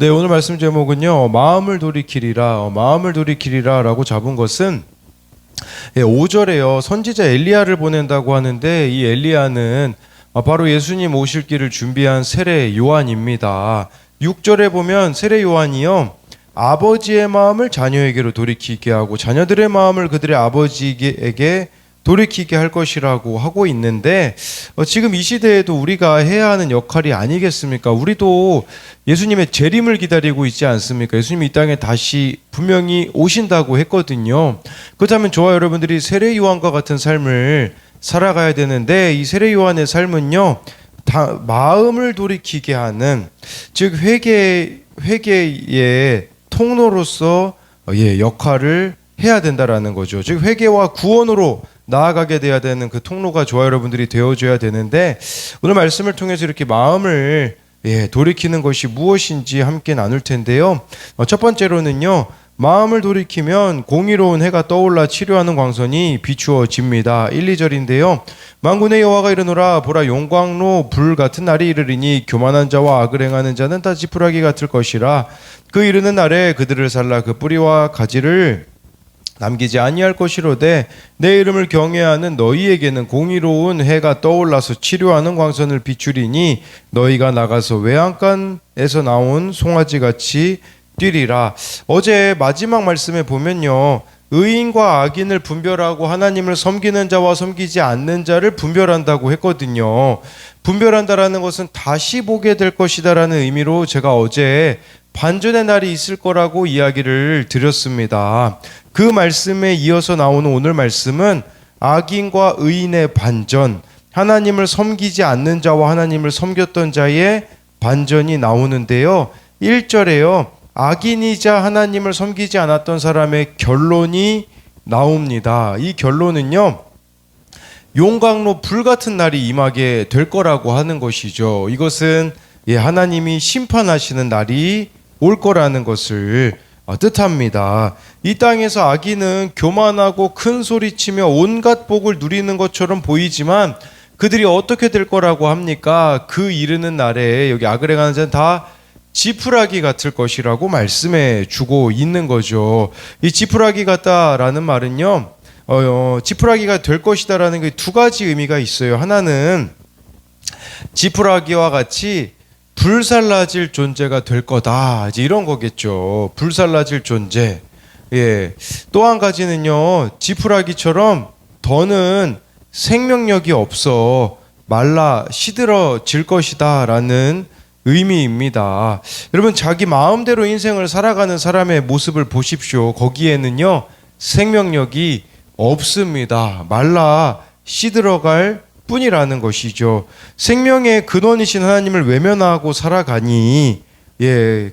네, 오늘 말씀 제목은요, 마음을 돌이키리라, 마음을 돌이키리라 라고 잡은 것은 5절에요. 선지자 엘리야를 보낸다고 하는데 이 엘리야는 바로 예수님 오실 길을 준비한 세례 요한입니다. 6절에 보면 세례 요한이요, 아버지의 마음을 자녀에게로 돌이키게 하고 자녀들의 마음을 그들의 아버지에게 돌이키게 할 것이라고 하고 있는데 지금 이 시대에도 우리가 해야 하는 역할이 아니겠습니까? 우리도 예수님의 재림을 기다리고 있지 않습니까? 예수님이 이 땅에 다시 분명히 오신다고 했거든요. 그렇다면 저와 여러분들이 세례 요한과 같은 삶을 살아가야 되는데 이 세례 요한의 삶은요, 마음을 돌이키게 하는, 즉 회개의 통로로서 역할을 해야 된다라는 거죠. 즉 회개와 구원으로 나아가게 돼야 되는 그 통로가 저와 여러분들이 되어줘야 되는데, 오늘 말씀을 통해서 이렇게 마음을 돌이키는 것이 무엇인지 함께 나눌 텐데요. 첫 번째로는요, 마음을 돌이키면 공의로운 해가 떠올라 치료하는 광선이 비추어집니다. 1, 2절인데요. 만군의 여호와가 이르노라, 보라, 용광로 불 같은 날이 이르리니 교만한 자와 악을 행하는 자는 다 지푸라기 같을 것이라. 그 이르는 날에 그들을 살라 그 뿌리와 가지를 남기지 아니할 것이로되 내 이름을 경외하는 너희에게는 공의로운 해가 떠올라서 치료하는 광선을 비추리니 너희가 나가서 외양간에서 나온 송아지같이 뛰리라. 어제 마지막 말씀에 보면요, 의인과 악인을 분별하고 하나님을 섬기는 자와 섬기지 않는 자를 분별한다고 했거든요. 분별한다라는 것은 다시 보게 될 것이다라는 의미로 제가 어제 반전의 날이 있을 거라고 이야기를 드렸습니다. 그 말씀에 이어서 나오는 오늘 말씀은 악인과 의인의 반전, 하나님을 섬기지 않는 자와 하나님을 섬겼던 자의 반전이 나오는데요. 1절에요, 악인이자 하나님을 섬기지 않았던 사람의 결론이 나옵니다. 이 결론은요, 용광로 불같은 날이 임하게 될 거라고 하는 것이죠. 이것은 하나님이 심판하시는 날이 올 거라는 것을 뜻합니다. 이 땅에서 악인은 교만하고 큰 소리치며 온갖 복을 누리는 것처럼 보이지만 그들이 어떻게 될 거라고 합니까? 그 이르는 날에 여기 악을 행하는 자는 다 지푸라기 같을 것이라고 말씀해 주고 있는 거죠. 이 지푸라기 같다라는 말은요, 지푸라기가 될 것이다라는 게 두 가지 의미가 있어요. 하나는 지푸라기와 같이 불살라질 존재가 될 거다, 이제 이런 거겠죠. 불살라질 존재. 또 한 가지는요, 지푸라기처럼 더는 생명력이 없어 말라 시들어질 것이다 라는 의미입니다. 여러분, 자기 마음대로 인생을 살아가는 사람의 모습을 보십시오. 거기에는요, 생명력이 없습니다. 말라 시들어갈 뿐이라는 것이죠. 생명의 근원이신 하나님을 외면하고 살아가니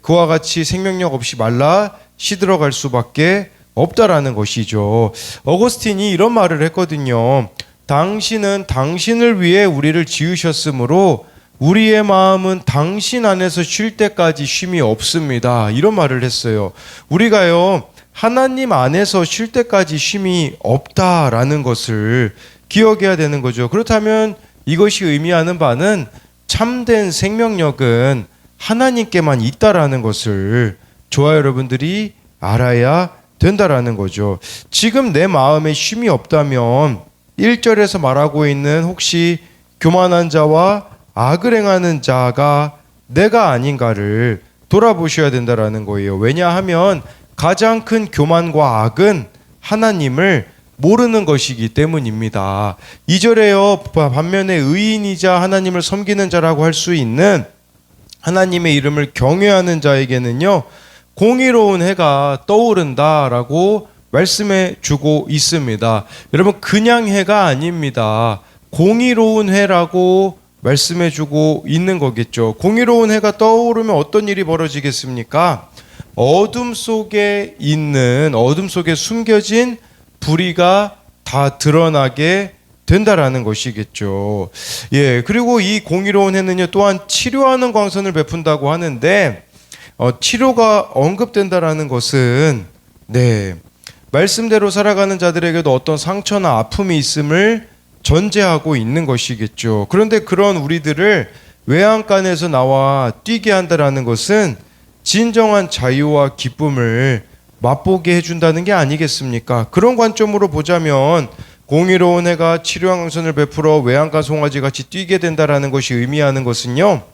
그와 같이 생명력 없이 말라 시들어갈 수밖에 없다라는 것이죠. 어거스틴이 이런 말을 했거든요. 당신은 당신을 위해 우리를 지으셨으므로 우리의 마음은 당신 안에서 쉴 때까지 쉼이 없습니다. 이런 말을 했어요. 우리가요, 하나님 안에서 쉴 때까지 쉼이 없다라는 것을 기억해야 되는 거죠. 그렇다면 이것이 의미하는 바는 참된 생명력은 하나님께만 있다라는 것을 저와 여러분들이 알아야 된다라는 거죠. 지금 내 마음에 쉼이 없다면 1절에서 말하고 있는 혹시 교만한 자와 악을 행하는 자가 내가 아닌가를 돌아보셔야 된다라는 거예요. 왜냐하면 가장 큰 교만과 악은 하나님을 모르는 것이기 때문입니다. 2절에요, 반면에 의인이자 하나님을 섬기는 자라고 할 수 있는 하나님의 이름을 경외하는 자에게는요, 공의로운 해가 떠오른다라고 말씀해 주고 있습니다. 여러분, 그냥 해가 아닙니다. 공의로운 해라고 말씀해 주고 있는 거겠죠. 공의로운 해가 떠오르면 어떤 일이 벌어지겠습니까? 어둠 속에 숨겨진 불의가 다 드러나게 된다라는 것이겠죠. 그리고 이 공의로운 해는요, 또한 치료하는 광선을 베푼다고 하는데, 치료가 언급된다라는 것은 말씀대로 살아가는 자들에게도 어떤 상처나 아픔이 있음을 전제하고 있는 것이겠죠. 그런데 그런 우리들을 외양간에서 나와 뛰게 한다라는 것은 진정한 자유와 기쁨을 맛보게 해준다는 게 아니겠습니까? 그런 관점으로 보자면 공의로운 해가 치료항선을 베풀어 외양간 송아지 같이 뛰게 된다라는 것이 의미하는 것은요,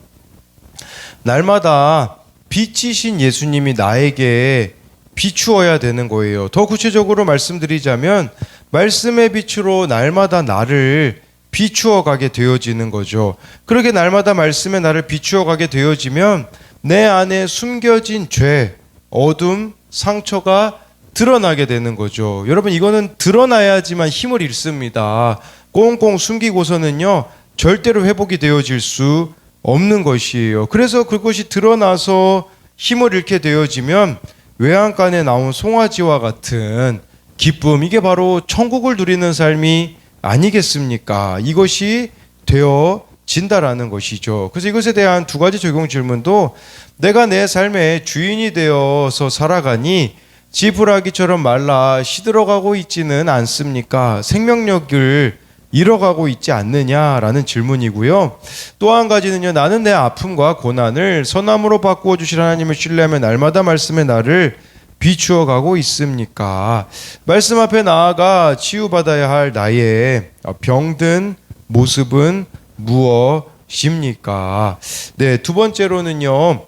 날마다 빛이신 예수님이 나에게 비추어야 되는 거예요. 더 구체적으로 말씀드리자면 말씀의 빛으로 날마다 나를 비추어 가게 되어지는 거죠. 그렇게 날마다 말씀에 나를 비추어 가게 되어지면 내 안에 숨겨진 죄, 어둠, 상처가 드러나게 되는 거죠. 여러분, 이거는 드러나야지만 힘을 잃습니다. 꽁꽁 숨기고서는요, 절대로 회복이 되어질 수 없는 것이에요. 그래서 그것이 드러나서 힘을 잃게 되어지면 외양간에 나온 송아지와 같은 기쁨, 이게 바로 천국을 누리는 삶이 아니겠습니까? 이것이 되어진다라는 것이죠. 그래서 이것에 대한 두 가지 적용 질문도, 내가 내 삶의 주인이 되어서 살아가니 지푸라기처럼 말라 시들어가고 있지는 않습니까? 생명력을 잃어가고 있지 않느냐라는 질문이고요. 또 한 가지는요, 나는 내 아픔과 고난을 선함으로 바꾸어 주실 하나님을 신뢰하며 날마다 말씀에 나를 비추어 가고 있습니까? 말씀 앞에 나아가 치유받아야 할 나의 병든 모습은 무엇입니까? 네, 두 번째로는요,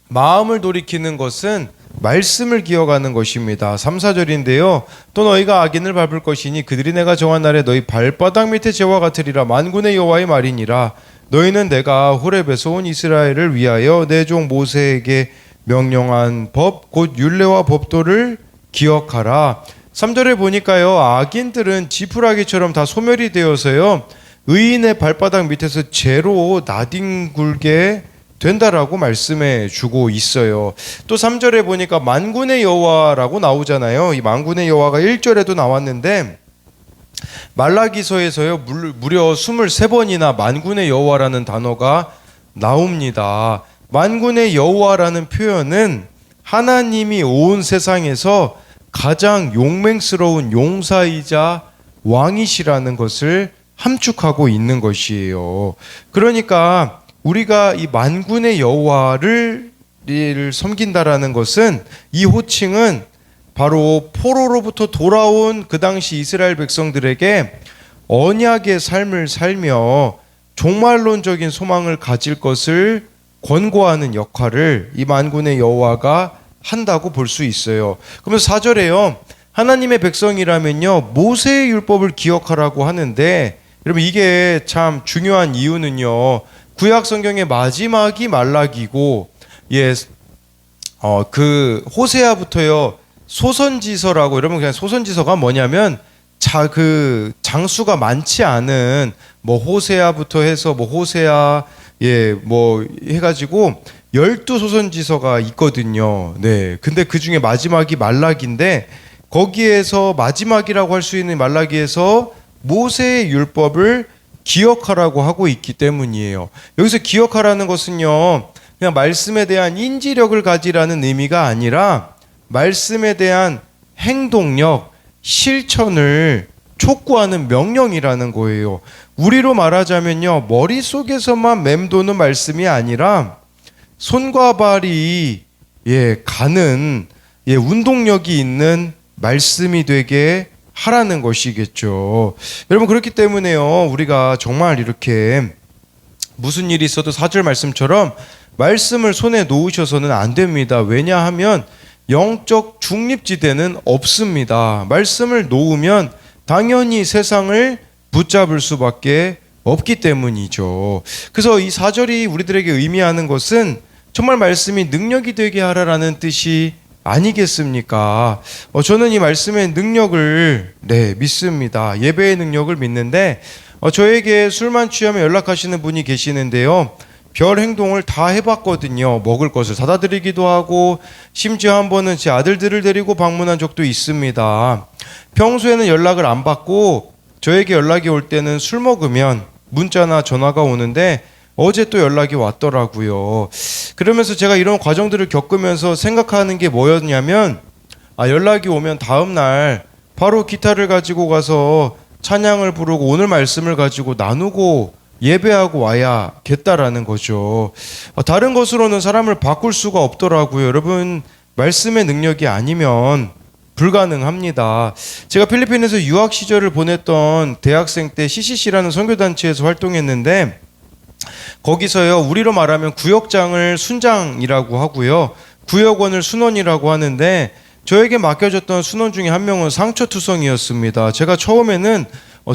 마음을 돌이키는 것은 말씀을 기억하는 것입니다. 3, 4절인데요. 또 너희가 악인을 밟을 것이니 그들이 내가 정한 날에 너희 발바닥 밑에 재와 같으리라. 만군의 여호와의 말이니라. 너희는 내가 호렙에서 온 이스라엘을 위하여 내 종 모세에게 명령한 법 곧 율례와 법도를 기억하라. 3절에 보니까요, 악인들은 지푸라기처럼 다 소멸이 되어서요, 의인의 발바닥 밑에서 죄로 나뒹굴게 된다라고 말씀해 주고 있어요. 또 3절에 보니까 만군의 여호와라고 나오잖아요. 이 만군의 여호와가 1절에도 나왔는데 말라기서에서요, 무려 23번이나 만군의 여호와라는 단어가 나옵니다. 만군의 여호와라는 표현은 하나님이 온 세상에서 가장 용맹스러운 용사이자 왕이시라는 것을 함축하고 있는 것이에요. 그러니까 우리가 이 만군의 여호와를 섬긴다라는 것은, 이 호칭은 바로 포로로부터 돌아온 그 당시 이스라엘 백성들에게 언약의 삶을 살며 종말론적인 소망을 가질 것을 권고하는 역할을 이 만군의 여호와가 한다고 볼 수 있어요. 그러면서 4절에요, 하나님의 백성이라면요, 모세의 율법을 기억하라고 하는데, 여러분, 이게 참 중요한 이유는요, 구약 성경의 마지막이 말라기고, 그 호세아부터요, 소선지서라고, 여러분, 그냥 소선지서가 뭐냐면 그 장수가 많지 않은 호세아부터 해서 호세아, 해가지고 12소선지서가 있거든요. 네. 근데 그 중에 마지막이 말라기인데, 거기에서 마지막이라고 할 수 있는 말라기에서 모세의 율법을 기억하라고 하고 있기 때문이에요. 여기서 기억하라는 것은요, 그냥 말씀에 대한 인지력을 가지라는 의미가 아니라 말씀에 대한 행동력, 실천을 촉구하는 명령이라는 거예요. 우리로 말하자면요, 머릿속에서만 맴도는 말씀이 아니라 손과 발이 가는 운동력이 있는 말씀이 되게 하라는 것이겠죠. 여러분, 그렇기 때문에요, 우리가 정말 이렇게 무슨 일이 있어도 4절 말씀처럼 말씀을 손에 놓으셔서는 안 됩니다. 왜냐하면 영적 중립지대는 없습니다. 말씀을 놓으면 당연히 세상을 붙잡을 수밖에 없기 때문이죠. 그래서 이 4절이 우리들에게 의미하는 것은 정말 말씀이 능력이 되게 하라라는 뜻이 아니겠습니까? 저는 이 말씀의 능력을 믿습니다. 예배의 능력을 믿는데, 저에게 술만 취하면 연락하시는 분이 계시는데요, 별 행동을 다 해봤거든요. 먹을 것을 사다 드리기도 하고, 심지어 한 번은 제 아들들을 데리고 방문한 적도 있습니다. 평소에는 연락을 안 받고 저에게 연락이 올 때는 술 먹으면 문자나 전화가 오는데, 어제 또 연락이 왔더라고요. 그러면서 제가 이런 과정들을 겪으면서 생각하는 게 뭐였냐면, 연락이 오면 다음 날 바로 기타를 가지고 가서 찬양을 부르고 오늘 말씀을 가지고 나누고 예배하고 와야겠다라는 거죠. 다른 것으로는 사람을 바꿀 수가 없더라고요. 여러분, 말씀의 능력이 아니면 불가능합니다. 제가 필리핀에서 유학 시절을 보냈던 대학생 때 CCC라는 선교단체에서 활동했는데, 거기서요, 우리로 말하면 구역장을 순장이라고 하고요, 구역원을 순원이라고 하는데, 저에게 맡겨졌던 순원 중에 한 명은 상처투성이었습니다. 제가 처음에는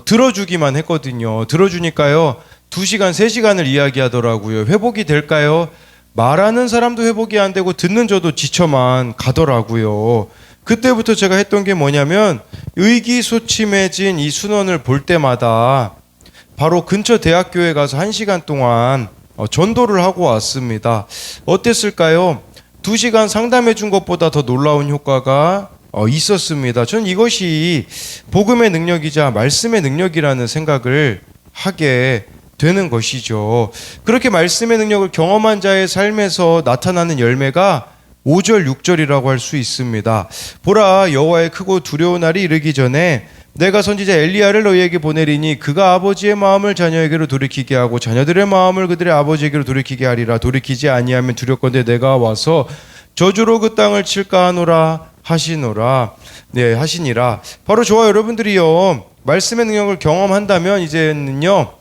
들어주기만 했거든요. 들어주니까요, 2시간, 3시간을 이야기하더라고요. 회복이 될까요? 말하는 사람도 회복이 안 되고 듣는 저도 지쳐만 가더라고요. 그때부터 제가 했던 게 뭐냐면, 의기소침해진 이 순원을 볼 때마다 바로 근처 대학교에 가서 1시간 동안 전도를 하고 왔습니다. 어땠을까요? 2시간 상담해 준 것보다 더 놀라운 효과가 있었습니다. 전 이것이 복음의 능력이자 말씀의 능력이라는 생각을 하게 되는 것이죠. 그렇게 말씀의 능력을 경험한 자의 삶에서 나타나는 열매가 5절, 6절이라고 할 수 있습니다. 보라, 여호와의 크고 두려운 날이 이르기 전에 내가 선지자 엘리야를 너희에게 보내리니 그가 아버지의 마음을 자녀에게로 돌이키게 하고 자녀들의 마음을 그들의 아버지에게로 돌이키게 하리라. 돌이키지 아니하면 두렵건대 내가 와서 저주로 그 땅을 칠까 하노라 하시노라. 네, 하시니라. 바로 저와 여러분들이요, 말씀의 능력을 경험한다면 이제는요,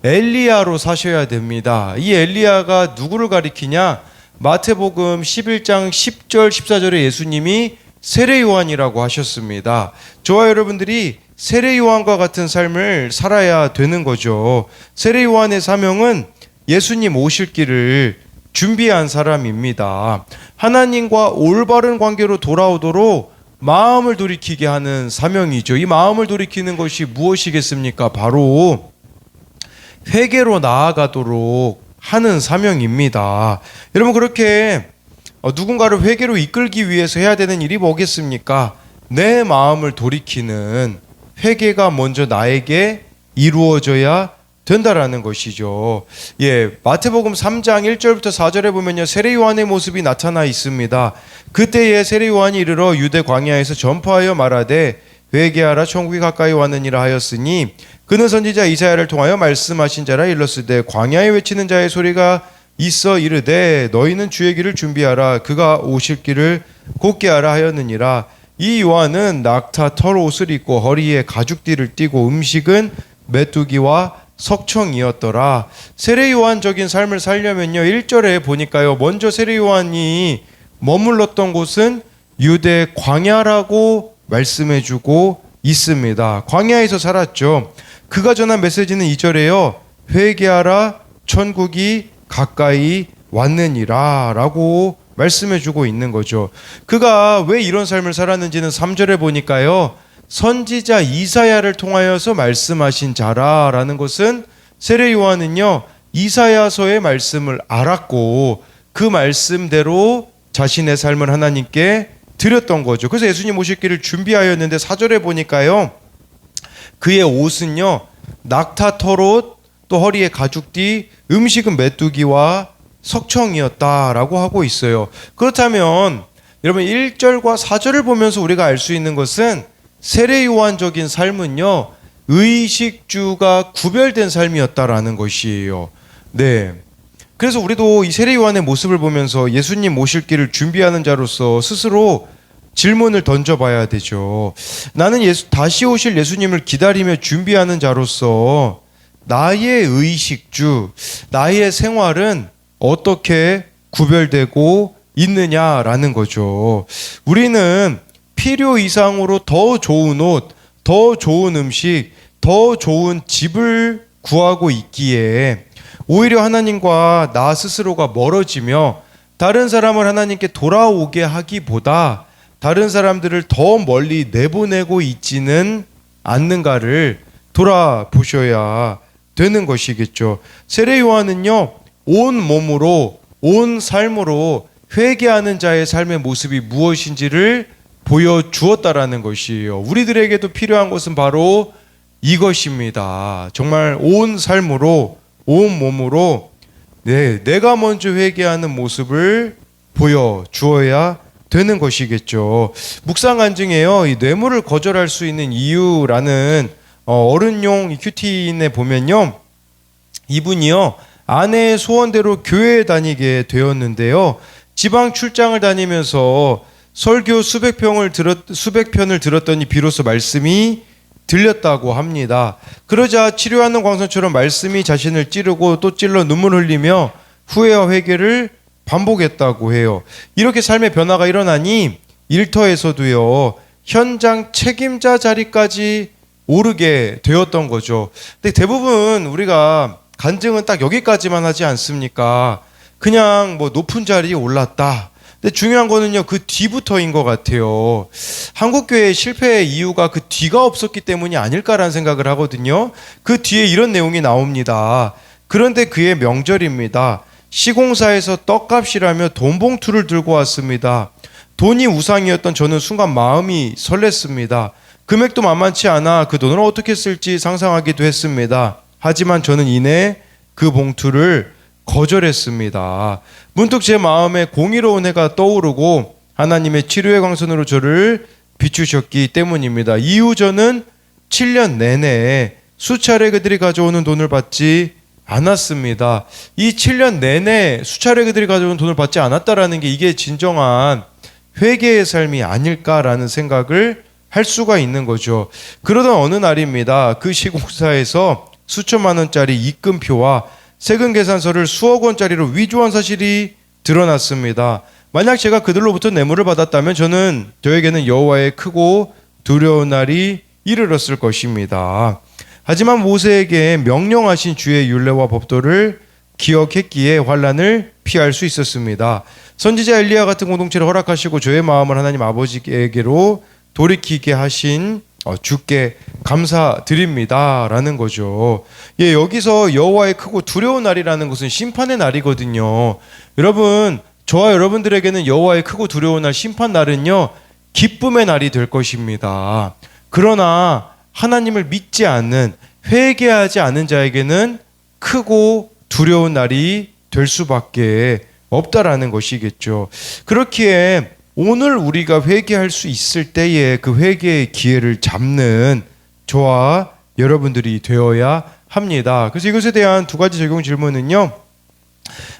엘리야로 사셔야 됩니다. 이 엘리야가 누구를 가리키냐? 마태복음 11장 10절 14절에 예수님이 세례 요한이라고 하셨습니다. 저와 여러분들이 세례 요한과 같은 삶을 살아야 되는 거죠. 세례 요한의 사명은 예수님 오실 길을 준비한 사람입니다. 하나님과 올바른 관계로 돌아오도록 마음을 돌이키게 하는 사명이죠. 이 마음을 돌이키는 것이 무엇이겠습니까? 바로 회개로 나아가도록 하는 사명입니다. 여러분, 그렇게 누군가를 회개로 이끌기 위해서 해야 되는 일이 뭐겠습니까? 내 마음을 돌이키는 회개가 먼저 나에게 이루어져야 된다라는 것이죠. 예, 마태복음 3장 1절부터 4절에 보면요, 세례 요한의 모습이 나타나 있습니다. 그때에 세례 요한이 이르러 유대 광야에서 전파하여 말하되 회개하라, 천국이 가까이 왔느니라 하였으니 그는 선지자 이사야를 통하여 말씀하신 자라 일렀으되 광야에 외치는 자의 소리가 있어 이르되 너희는 주의 길을 준비하라, 그가 오실 길을 곧게 하라 하였느니라. 이 요한은 낙타 털 옷을 입고 허리에 가죽띠를 띠고 음식은 메뚜기와 석청이었더라. 세례 요한적인 삶을 살려면요, 1절에 보니까요, 먼저 세례 요한이 머물렀던 곳은 유대 광야라고 말씀해주고 있습니다. 광야에서 살았죠. 그가 전한 메시지는 2절에요, 회개하라, 천국이 가까이 왔느니라 라고 말씀해주고 있는 거죠. 그가 왜 이런 삶을 살았는지는 3절에 보니까요, 선지자 이사야를 통하여서 말씀하신 자라라는 것은, 세례 요한은요, 이사야서의 말씀을 알았고 그 말씀대로 자신의 삶을 하나님께 드렸던 거죠. 그래서 예수님 오실 길을 준비하였는데 4절에 보니까요, 그의 옷은요, 낙타 털옷, 또 허리에 가죽띠, 음식은 메뚜기와 석청이었다라고 하고 있어요. 그렇다면 여러분, 1절과 4절을 보면서 우리가 알 수 있는 것은 세례 요한적인 삶은요, 의식주가 구별된 삶이었다라는 것이에요. 네. 그래서 우리도 이 세례 요한의 모습을 보면서 예수님 오실 길을 준비하는 자로서 스스로 질문을 던져봐야 되죠. 나는 다시 오실 예수님을 기다리며 준비하는 자로서 나의 의식주, 나의 생활은 어떻게 구별되고 있느냐라는 거죠. 우리는 필요 이상으로 더 좋은 옷, 더 좋은 음식, 더 좋은 집을 구하고 있기에 오히려 하나님과 나 스스로가 멀어지며 다른 사람을 하나님께 돌아오게 하기보다 다른 사람들을 더 멀리 내보내고 있지는 않는가를 돌아보셔야 되는 것이겠죠. 세례 요한은요, 온 몸으로, 온 삶으로 회개하는 자의 삶의 모습이 무엇인지를 보여주었다라는 것이에요. 우리들에게도 필요한 것은 바로 이것입니다. 정말 온 삶으로, 온 몸으로 내가 먼저 회개하는 모습을 보여주어야 되는 것이겠죠. 묵상 간증에요, 이 뇌물을 거절할 수 있는 이유라는 어른용 큐티인에 보면요, 이분이요, 아내의 소원대로 교회에 다니게 되었는데요. 지방 출장을 다니면서 설교 수백 편을 들었더니 비로소 말씀이 들렸다고 합니다. 그러자 치료하는 광선처럼 말씀이 자신을 찌르고 또 찔러 눈물 흘리며 후회와 회개를 반복했다고 해요. 이렇게 삶의 변화가 일어나니 일터에서도요, 현장 책임자 자리까지 오르게 되었던 거죠. 근데 대부분 우리가 간증은 딱 여기까지만 하지 않습니까? 그냥 뭐 높은 자리에 올랐다. 근데 중요한 거는요, 그 뒤부터인 것 같아요. 한국교회의 실패의 이유가 그 뒤가 없었기 때문이 아닐까라는 생각을 하거든요. 그 뒤에 이런 내용이 나옵니다. 그런데 그의 명절입니다. 시공사에서 떡값이라며 돈 봉투를 들고 왔습니다. 돈이 우상이었던 저는 순간 마음이 설렜습니다. 금액도 만만치 않아 그 돈을 어떻게 쓸지 상상하기도 했습니다. 하지만 저는 이내 그 봉투를 거절했습니다. 문득 제 마음에 공의로운 해가 떠오르고 하나님의 치료의 광선으로 저를 비추셨기 때문입니다. 이후 저는 7년 내내 수차례 그들이 가져오는 돈을 받지 않았습니다. 이 7년 내내 수차례 그들이 가져온 돈을 받지 않았다라는 게 이게 진정한 회개의 삶이 아닐까라는 생각을 할 수가 있는 거죠. 그러던 어느 날입니다. 그 시공사에서 수천만 원짜리 입금표와 세금 계산서를 수억 원짜리로 위조한 사실이 드러났습니다. 만약 제가 그들로부터 뇌물을 받았다면 저에게는 여호와의 크고 두려운 날이 이르렀을 것입니다. 하지만 모세에게 명령하신 주의 율례와 법도를 기억했기에 환난을 피할 수 있었습니다. 선지자 엘리야 같은 공동체를 허락하시고 저의 마음을 하나님 아버지에게로 돌이키게 하신 주께 감사드립니다 라는 거죠. 예, 여기서 여호와의 크고 두려운 날이라는 것은 심판의 날이거든요. 여러분, 저와 여러분들에게는 여호와의 크고 두려운 날, 심판 날은요, 기쁨의 날이 될 것입니다. 그러나 하나님을 믿지 않는, 회개하지 않은 자에게는 크고 두려운 날이 될 수밖에 없다라는 것이겠죠. 그렇기에 오늘 우리가 회개할 수 있을 때에 그 회개의 기회를 잡는 저와 여러분들이 되어야 합니다. 그래서 이것에 대한 두 가지 적용 질문은요,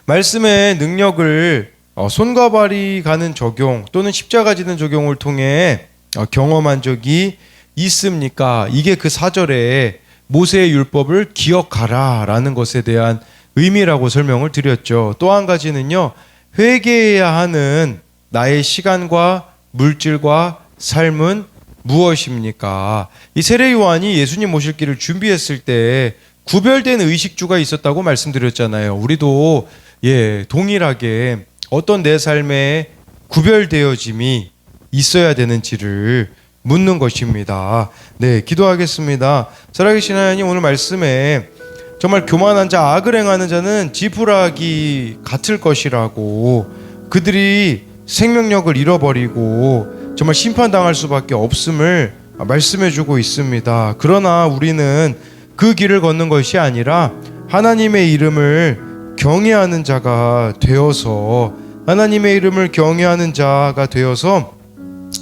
말씀의 능력을 손과 발이 가는 적용 또는 십자가 지는 적용을 통해 경험한 적이 있습니까? 이게 그 4절에 모세의 율법을 기억하라 라는 것에 대한 의미라고 설명을 드렸죠. 또 한 가지는요, 회개해야 하는 나의 시간과 물질과 삶은 무엇입니까? 이 세례 요한이 예수님 모실 길을 준비했을 때 구별된 의식주가 있었다고 말씀드렸잖아요. 우리도 동일하게 어떤 내 삶에 구별되어짐이 있어야 되는지를 묻는 것입니다. 네, 기도하겠습니다. 살아계신 하나님, 오늘 말씀에 정말 교만한 자, 악을 행하는 자는 지푸라기 같을 것이라고, 그들이 생명력을 잃어버리고 정말 심판당할 수밖에 없음을 말씀해주고 있습니다. 그러나 우리는 그 길을 걷는 것이 아니라 하나님의 이름을 경외하는 자가 되어서, 하나님의 이름을 경외하는 자가 되어서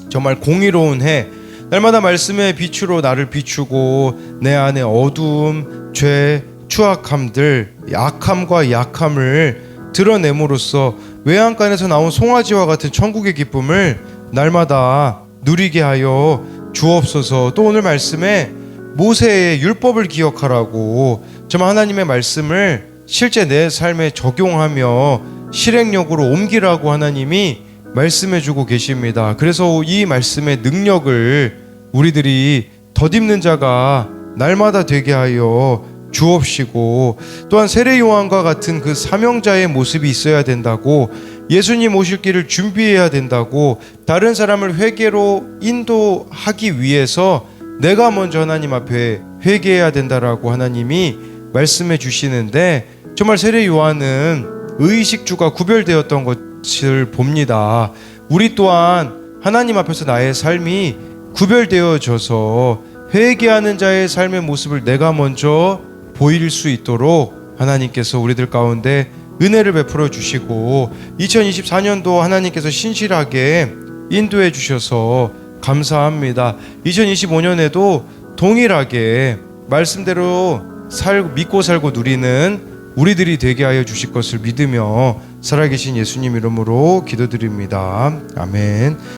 정말 공의로운 해, 날마다 말씀의 빛으로 나를 비추고 내 안에 어두움, 죄, 추악함들, 악함과 약함을 드러냄으로써 외양간에서 나온 송아지와 같은 천국의 기쁨을 날마다 누리게 하여 주옵소서. 또 오늘 말씀에 모세의 율법을 기억하라고, 정말 하나님의 말씀을 실제 내 삶에 적용하며 실행력으로 옮기라고 하나님이 말씀해주고 계십니다. 그래서 이 말씀의 능력을 우리들이 덧입는 자가 날마다 되게 하여 주옵시고, 또한 세례 요한과 같은 그 사명자의 모습이 있어야 된다고, 예수님 오실 길을 준비해야 된다고, 다른 사람을 회개로 인도하기 위해서 내가 먼저 하나님 앞에 회개해야 된다라고 하나님이 말씀해 주시는데, 정말 세례 요한은 의식주가 구별되었던 것을 봅니다. 우리 또한 하나님 앞에서 나의 삶이 구별되어져서 회개하는 자의 삶의 모습을 내가 먼저 보일 수 있도록 하나님께서 우리들 가운데 은혜를 베풀어 주시고, 2024년도 하나님께서 신실하게 인도해 주셔서 감사합니다. 2025년에도 동일하게 말씀대로 믿고 살고 누리는 우리들이 되게 하여 주실 것을 믿으며 살아계신 예수님 이름으로 기도드립니다. 아멘.